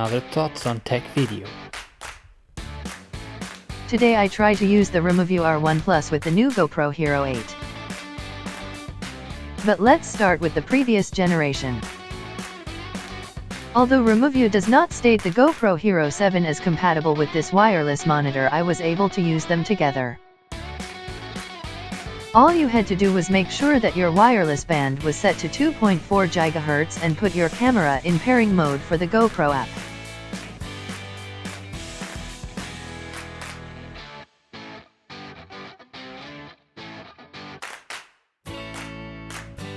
another Thoughts on Tech video. Today I try to use the Removu R1 Plus with the new GoPro Hero 8. But let's start with the previous generation. Although Removu does not state the GoPro Hero 7 is compatible with this wireless monitor, I was able to use them together. All you had to do was make sure that your wireless band was set to 2.4 GHz and put your camera in pairing mode for the GoPro app.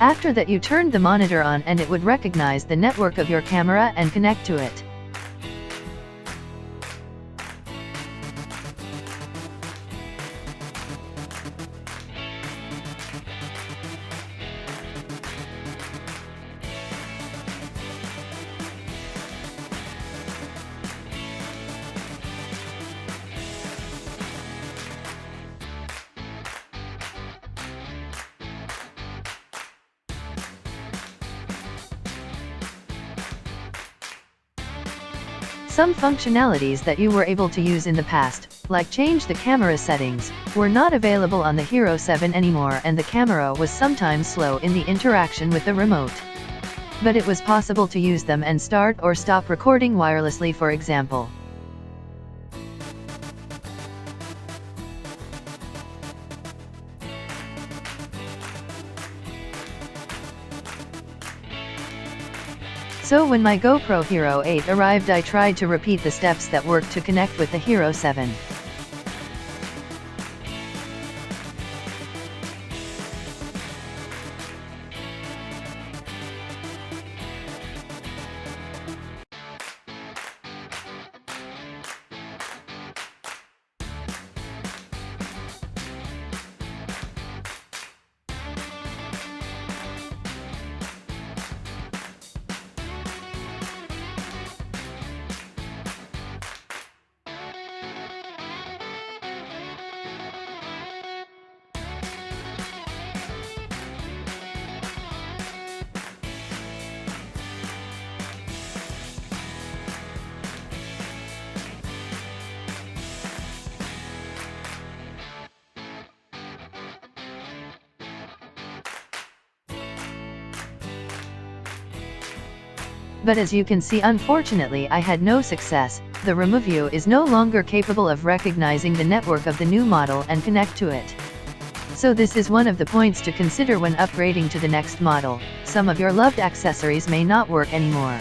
After that, you turned the monitor on and it would recognize the network of your camera and connect to it. Some functionalities that you were able to use in the past, like change the camera settings, were not available on the Hero 7 anymore, and the camera was sometimes slow in the interaction with the remote. But it was possible to use them and start or stop recording wirelessly, for example. So when my GoPro Hero 8 arrived, I tried to repeat the steps that worked to connect with the Hero 7. But as you can see, unfortunately I had no success. The Removu is no longer capable of recognizing the network of the new model and connect to it. So this is one of the points to consider when upgrading to the next model. Some of your loved accessories may not work anymore.